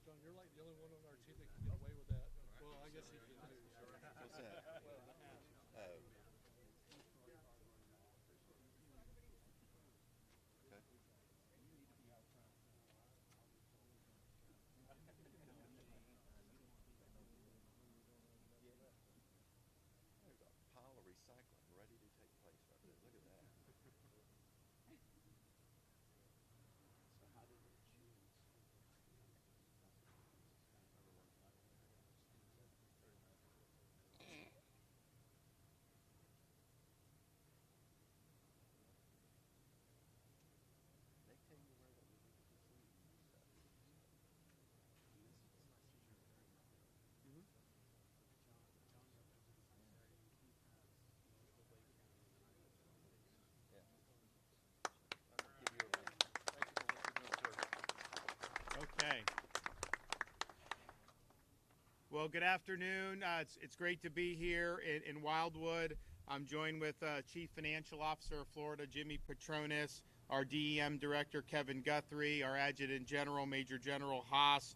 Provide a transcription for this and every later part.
John, you're like the only one on our team that can get away with that. Well, I guess he's the news. What's that? Oh. Okay. There's a pile of recycling ready to take place right there. Look at that. They tell you where that we need to be seeing and stuff. Yeah. I'm gonna give you a ring. Thank you for what you're doing, sir. Okay. Well, good afternoon. It's great to be here in Wildwood. I'm joined with Chief Financial Officer of Florida, Jimmy Petronis, our DEM Director, Kevin Guthrie, our Adjutant General, Major General Haas,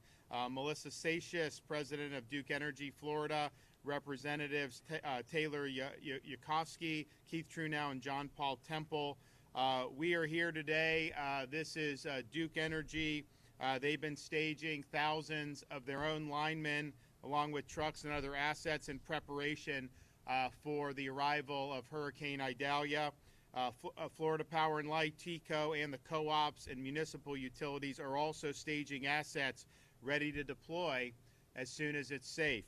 Melissa Satius, President of Duke Energy Florida, Representatives Taylor Yukovsky, Keith Trunow, and John Paul Temple. We are here today. This is Duke Energy. They've been staging thousands of their own linemen along with trucks and other assets in preparation for the arrival of Hurricane Idalia. Florida Power and Light, TECO, and the co-ops and municipal utilities are also staging assets ready to deploy as soon as it's safe.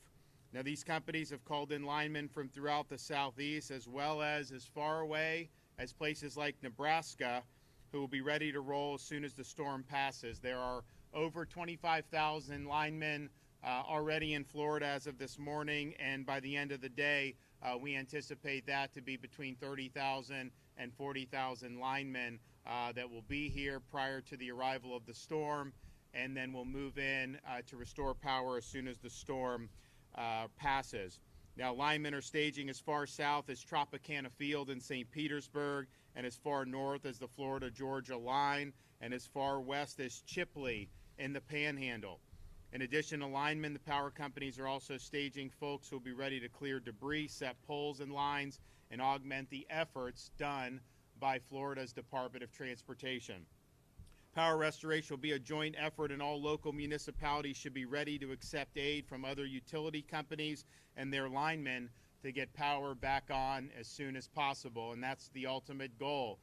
Now, these companies have called in linemen from throughout the southeast as well as far away as places like Nebraska, who will be ready to roll as soon as the storm passes. There are over 25,000 linemen already in Florida as of this morning, and by the end of the day, we anticipate that to be between 30,000 and 40,000 linemen that will be here prior to the arrival of the storm, and then we'll move in to restore power as soon as the storm passes. Now, linemen are staging as far south as Tropicana Field in St. Petersburg, and as far north as the Florida-Georgia line, and as far west as Chipley in the Panhandle. In addition to linemen, the power companies are also staging folks who will be ready to clear debris, set poles and lines, and augment the efforts done by Florida's Department of Transportation. Power restoration will be a joint effort, and all local municipalities should be ready to accept aid from other utility companies and their linemen to get power back on as soon as possible. And that's the ultimate goal,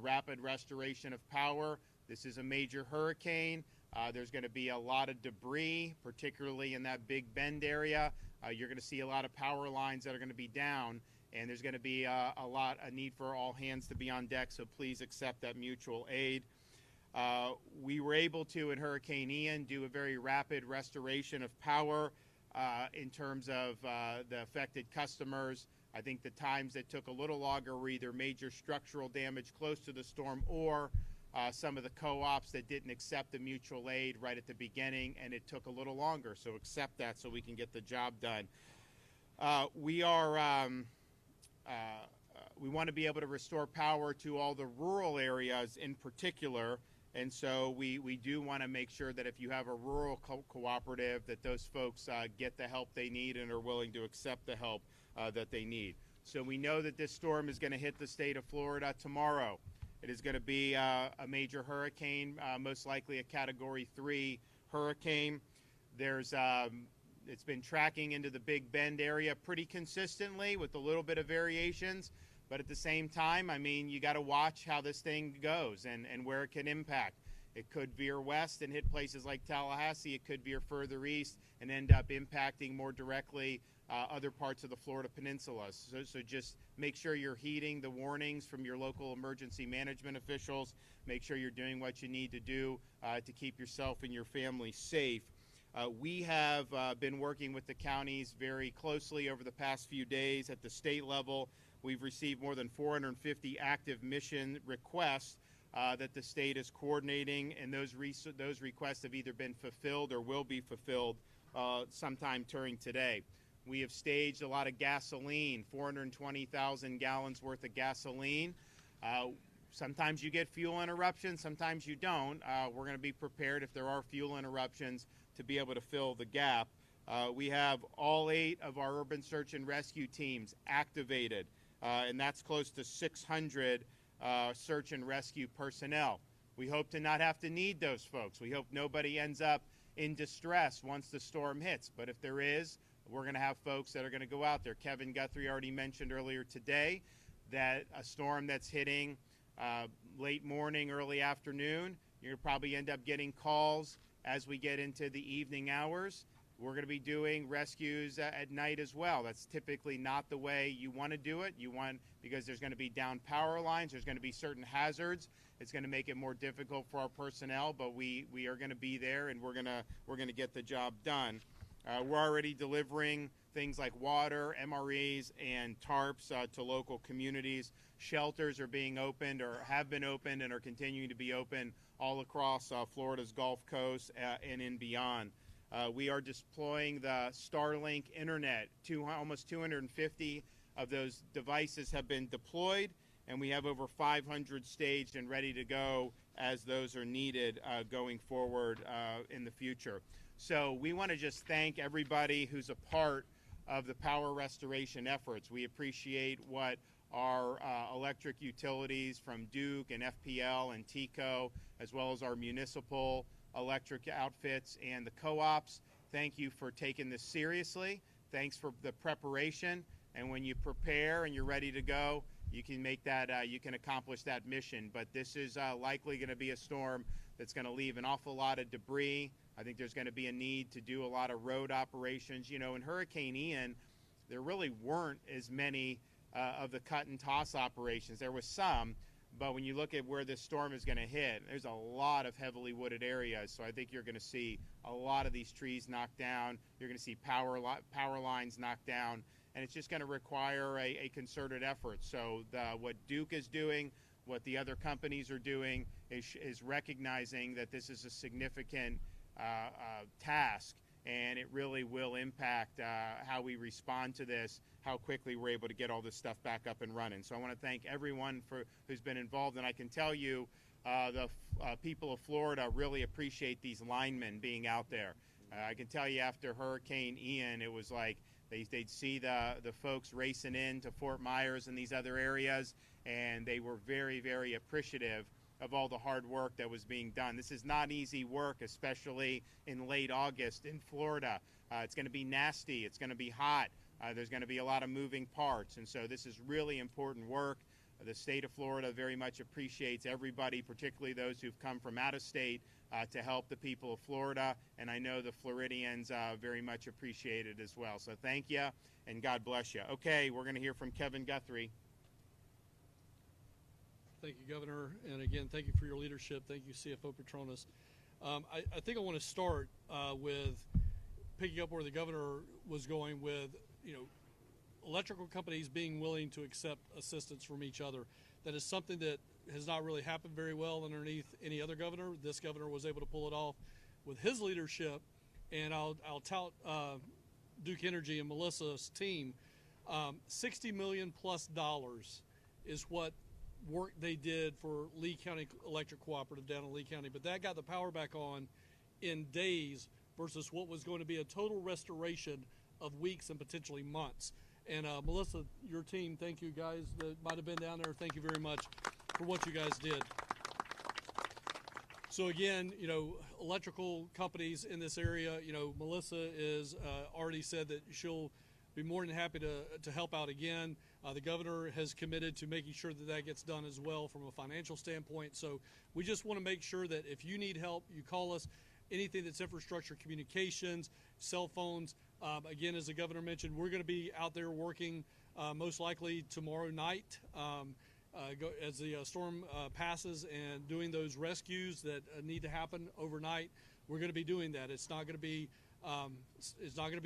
rapid restoration of power. This is a major hurricane. There's going to be a lot of debris, particularly in that Big Bend area. You're going to see a lot of power lines that are going to be down, and there's going to be a need for all hands to be on deck, so please accept that mutual aid. We were able to, in Hurricane Ian, do a very rapid restoration of power in terms of the affected customers. I think the times that took a little longer were either major structural damage close to the storm or some of the co-ops that didn't accept the mutual aid right at the beginning, and it took a little longer. So accept that so we can get the job done. We want to be able to restore power to all the rural areas in particular, and so we do want to make sure that if you have a rural cooperative, that those folks get the help they need and are willing to accept the help that they need. So we know that this storm is going to hit the state of Florida tomorrow. It is going to be a major hurricane, most likely a Category 3 hurricane. It's been tracking into the Big Bend area pretty consistently with a little bit of variations. But at the same time, I mean, you got to watch how this thing goes and where it can impact. It could veer west and hit places like Tallahassee. It could veer further east and end up impacting more directly other parts of the Florida Peninsula. So just make sure you're heeding the warnings from your local emergency management officials. Make sure you're doing what you need to do to keep yourself and your family safe. We have been working with the counties very closely over the past few days at the state level. We've received more than 450 active mission requests that the state is coordinating, and those requests have either been fulfilled or will be fulfilled sometime during today. We have staged a lot of gasoline, 420,000 gallons worth of gasoline. sometimes you get fuel interruptions, sometimes you don't. We're going to be prepared if there are fuel interruptions to be able to fill the gap. We have all 8 of our urban search and rescue teams activated, and that's close to 600 search and rescue personnel. We hope to not have to need those folks. We hope nobody ends up in distress once the storm hits. But if there is, we're going to have folks that are going to go out there. Kevin Guthrie already mentioned earlier today that a storm that's hitting late morning, early afternoon, you're going to probably end up getting calls as we get into the evening hours. We're going to be doing rescues at night as well. That's typically not the way you want to do it. Because there's going to be down power lines, there's going to be certain hazards. It's going to make it more difficult for our personnel, but we are going to be there, and we're going to get the job done. We're already delivering things like water, MREs, and tarps to local communities. Shelters are being opened or have been opened and are continuing to be open all across Florida's Gulf Coast and in beyond. We are deploying the Starlink internet. Almost 250 of those devices have been deployed, and we have over 500 staged and ready to go as those are needed going forward in the future. So we want to just thank everybody who's a part of the power restoration efforts. We appreciate what our electric utilities from Duke and FPL and TECO, as well as our municipal electric outfits and the co-ops. Thank you for taking this seriously. Thanks for the preparation. And when you prepare and you're ready to go, you can make that, you can accomplish that mission. But this is likely going to be a storm that's going to leave an awful lot of debris. I think there's going to be a need to do a lot of road operations. You know, in Hurricane Ian, there really weren't as many of the cut and toss operations. There was some, but when you look at where this storm is going to hit, there's a lot of heavily wooded areas. So I think you're going to see a lot of these trees knocked down. You're going to see power lines knocked down, and it's just going to require a concerted effort. So what Duke is doing, what the other companies are doing, is recognizing that this is a significant task, and it really will impact how we respond to this, how quickly we're able to get all this stuff back up and running. So I want to thank everyone who's been involved, and I can tell you the people of Florida really appreciate these linemen being out there. I can tell you after Hurricane Ian, it was like they'd see the folks racing into Fort Myers and these other areas, and they were very, very appreciative of all the hard work that was being done. This is not easy work, especially in late August in Florida. It's going to be nasty. It's going to be hot. There's going to be a lot of moving parts. And so this is really important work. The state of Florida very much appreciates everybody, particularly those who've come from out of state to help the people of Florida. And I know the Floridians very much appreciate it as well. So thank you, and God bless you. Okay, we're going to hear from Kevin Guthrie. Thank you, Governor, and again, thank you for your leadership. Thank you, CFO Petronas. I think I want to start with picking up where the Governor was going with, electrical companies being willing to accept assistance from each other. That is something that has not really happened very well underneath any other governor. This governor was able to pull it off with his leadership, and I'll tout Duke Energy and Melissa's team. $60 million plus is what work they did for Lee County Electric Cooperative down in Lee County, but that got the power back on in days versus what was going to be a total restoration of weeks and potentially months. And Melissa, your team, thank you guys that might have been down there. Thank you very much for what you guys did. So again, electrical companies in this area, Melissa is already said that she'll be more than happy to help out again. The governor has committed to making sure that gets done as well from a financial standpoint. So we just want to make sure that if you need help, you call us. Anything that's infrastructure, communications, cell phones. Again, as the governor mentioned, we're going to be out there working most likely tomorrow night as the storm passes and doing those rescues that need to happen overnight. We're going to be doing that. It's not going to be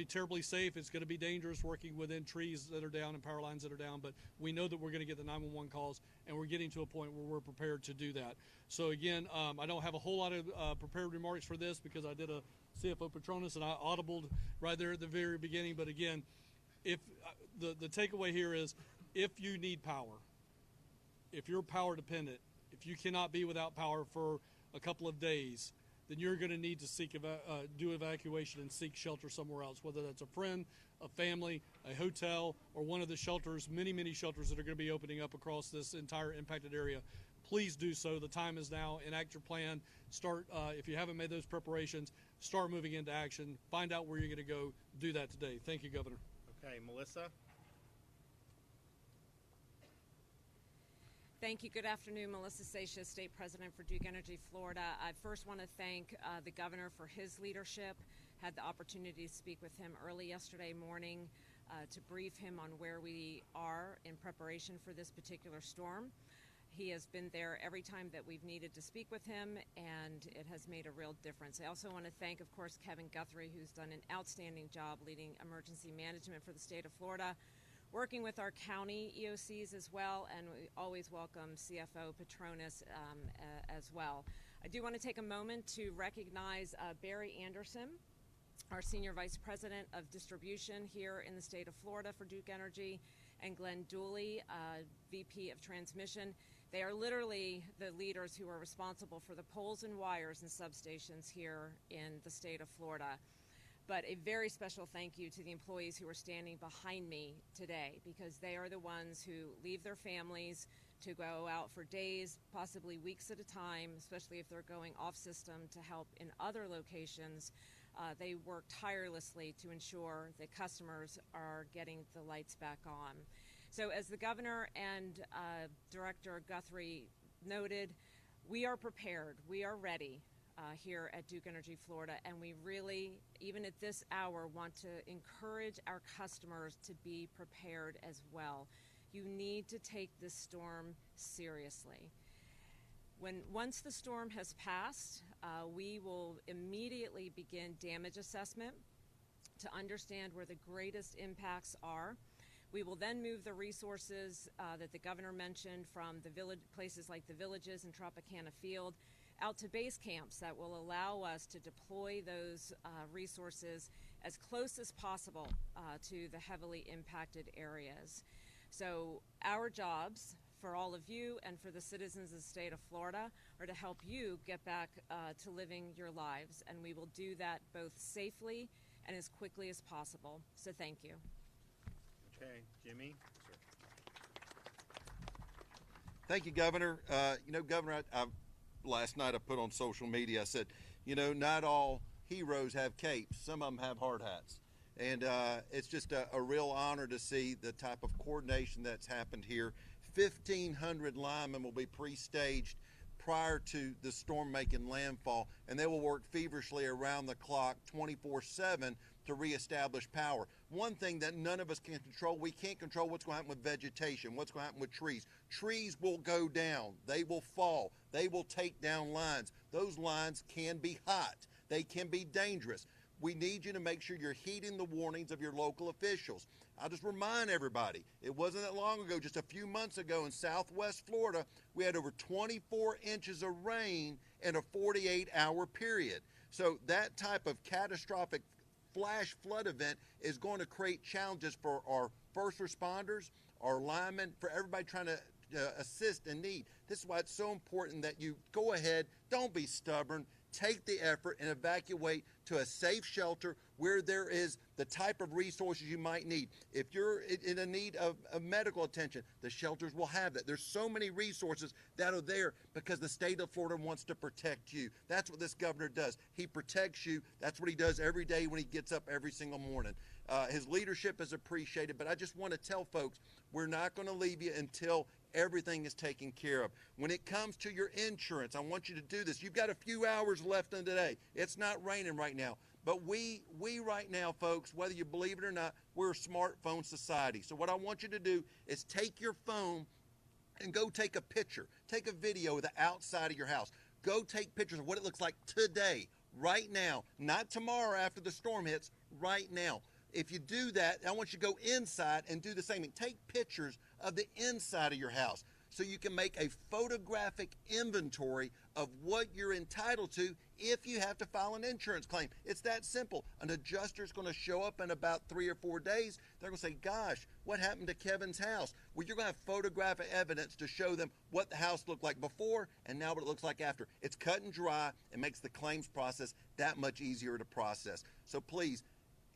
terribly safe. It's going to be dangerous working within trees that are down and power lines that are down, but we know that we're going to get the 911 calls, and we're getting to a point where we're prepared to do that. So again, I don't have a whole lot of prepared remarks for this because I did a CFO Petronas and I audibled right there at the very beginning. But again, if the takeaway here is, if you need power, if you're power dependent, if you cannot be without power for a couple of days, then you're going to need to do evacuation and seek shelter somewhere else, whether that's a friend, a family, a hotel, or one of the shelters, many shelters that are going to be opening up across this entire impacted area. Please do so. The time is now. Enact your plan. Start, if you haven't made those preparations, start moving into action. Find out where you're going to go. Do that today. Thank you, Governor. Okay, Melissa? Thank you. Good afternoon. Melissa Seixas, State President for Duke Energy Florida. I first want to thank the governor for his leadership. Had the opportunity to speak with him early yesterday morning to brief him on where we are in preparation for this particular storm. He has been there every time that we've needed to speak with him, and it has made a real difference. I also want to thank, of course, Kevin Guthrie, who's done an outstanding job leading emergency management for the state of Florida, working with our county EOCs as well, and we always welcome CFO Petronis as well. I do want to take a moment to recognize Barry Anderson, our Senior Vice President of Distribution here in the state of Florida for Duke Energy, and Glenn Dooley, VP of Transmission. They are literally the leaders who are responsible for the poles and wires and substations here in the state of Florida. But a very special thank you to the employees who are standing behind me today, because they are the ones who leave their families to go out for days, possibly weeks at a time, especially if they're going off system to help in other locations. They work tirelessly to ensure that customers are getting the lights back on. So as the governor and Director Guthrie noted, we are prepared, we are ready here at Duke Energy Florida, and we really, even at this hour, want to encourage our customers to be prepared as well. You need to take this storm seriously. Once the storm has passed, we will immediately begin damage assessment to understand where the greatest impacts are. We will then move the resources that the governor mentioned from the places like the Villages and Tropicana Field out to base camps that will allow us to deploy those resources as close as possible to the heavily impacted areas. So our jobs for all of you and for the citizens of the state of Florida are to help you get back to living your lives, and we will do that both safely and as quickly as possible. So thank you. Okay, Jimmy? Sir. Thank you, Governor. Governor, last night I put on social media, I said, not all heroes have capes. Some of them have hard hats. And it's just a real honor to see the type of coordination that's happened here. 1,500 linemen will be pre-staged prior to the storm making landfall, and they will work feverishly around the clock 24/7 to reestablish power. One thing that none of us can control, we can't control what's going to happen with vegetation, what's going to happen with trees. Trees will go down, they will fall, they will take down lines. Those lines can be hot, they can be dangerous. We need you to make sure you're heeding the warnings of your local officials. I'll just remind everybody, it wasn't that long ago, just a few months ago in Southwest Florida, we had over 24 inches of rain in a 48-hour period. So that type of catastrophic flash flood event is going to create challenges for our first responders, our linemen, for everybody trying to assist in need. This is why it's so important that you go ahead, don't be stubborn, take the effort and evacuate to a safe shelter where there is the type of resources you might need. If you're in a need of medical attention, the shelters will have that. There's so many resources that are there because the state of Florida wants to protect you. That's what this governor does. He protects you. That's what he does every day when he gets up every single morning. His leadership is appreciated, but I just want to tell folks, we're not going to leave you until everything is taken care of. When it comes to your insurance, I want you to do this. You've got a few hours left in today. It's not raining right now. But we right now, folks, whether you believe it or not, we're a smartphone society. So what I want you to do is take your phone and go take a picture. Take a video of the outside of your house. Go take pictures of what it looks like today, right now, not tomorrow after the storm hits, right now. If you do that, I want you to go inside and do the same thing. Take pictures of the inside of your house. so you can make a photographic inventory of what you're entitled to if you have to file an insurance claim. It's that simple. An adjuster's going to show up in about 3 or 4 days. They're going to say, gosh, what happened to Kevin's house? Well, you're going to have photographic evidence to show them what the house looked like before and now what it looks like after. It's cut and dry. It makes the claims process that much easier to process. So please,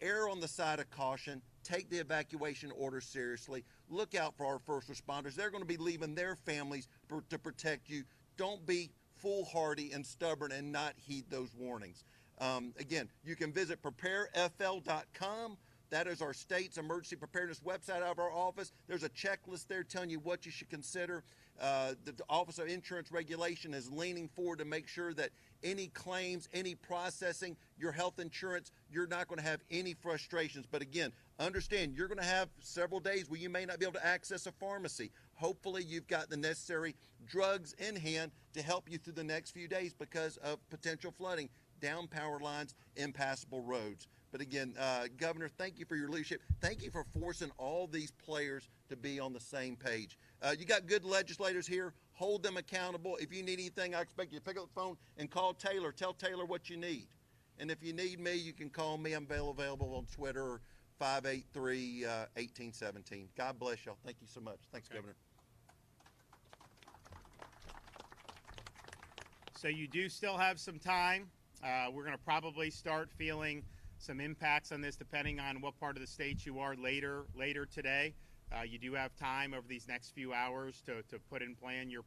err on the side of caution. Take the evacuation order seriously. Look out for our first responders. They're going to be leaving their families to protect you. Don't be foolhardy and stubborn and not heed those warnings. Again, you can visit preparefl.com. That is our state's emergency preparedness website out of our office. There's a checklist there telling you what you should consider. The Office of Insurance Regulation is leaning forward to make sure that any claims, any processing, your health insurance, you're not going to have any frustrations. But again, understand you're going to have several days where you may not be able to access a pharmacy. Hopefully you've got the necessary drugs in hand to help you through the next few days because of potential flooding, down power lines, impassable roads. But again, Governor, thank you for your leadership. Thank you for forcing all these players to be on the same page. You got good legislators here. Hold them accountable. If you need anything, I expect you to pick up the phone and call Taylor. Tell Taylor what you need. And if you need me, you can call me. I'm available on Twitter, 583-1817. God bless y'all. Thank you so much. Thanks, okay. Governor. So you do still have some time. We're going to probably start feeling some impacts on this depending on what part of the state you are later today. You do have time over these next few hours to put in plan to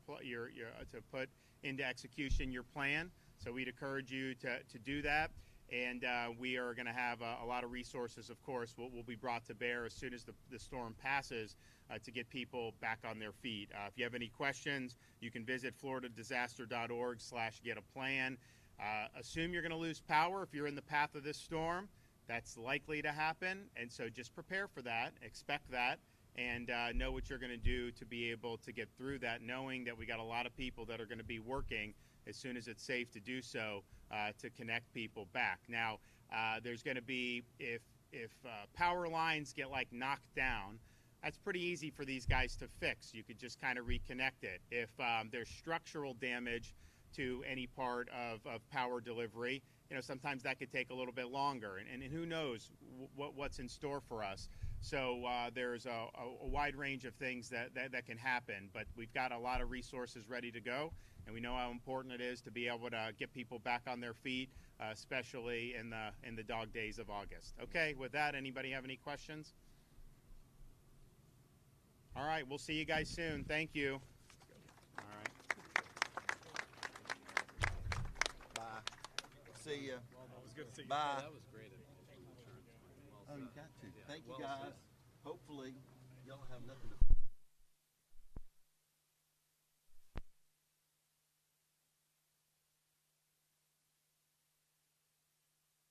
put into execution your plan. So we'd encourage you to do that. And we are going to have a lot of resources, of course, will be brought to bear as soon as the storm passes to get people back on their feet. If you have any questions, you can visit floridadisaster.org/get-a-plan. Assume you're going to lose power if you're in the path of this storm. That's likely to happen, and so just prepare for that, expect that, and know what you're going to do to be able to get through that, knowing that we got a lot of people that are going to be working as soon as it's safe to do so to connect people back. Now, there's going to be, if power lines get like knocked down, that's pretty easy for these guys to fix. You could just kind of reconnect it. If there's structural damage to any part of power delivery, sometimes that could take a little bit longer, and who knows what's in store for us. So there's a wide range of things that can happen, but we've got a lot of resources ready to go, and we know how important it is to be able to get people back on their feet, especially in the dog days of August. Okay, with that, anybody have any questions? All right, we'll see you guys soon. Thank you. All right. Bye. See ya. It was good to see you. Bye. That was great. Oh, you got to. Thank you, guys. Hopefully, y'all have nothing to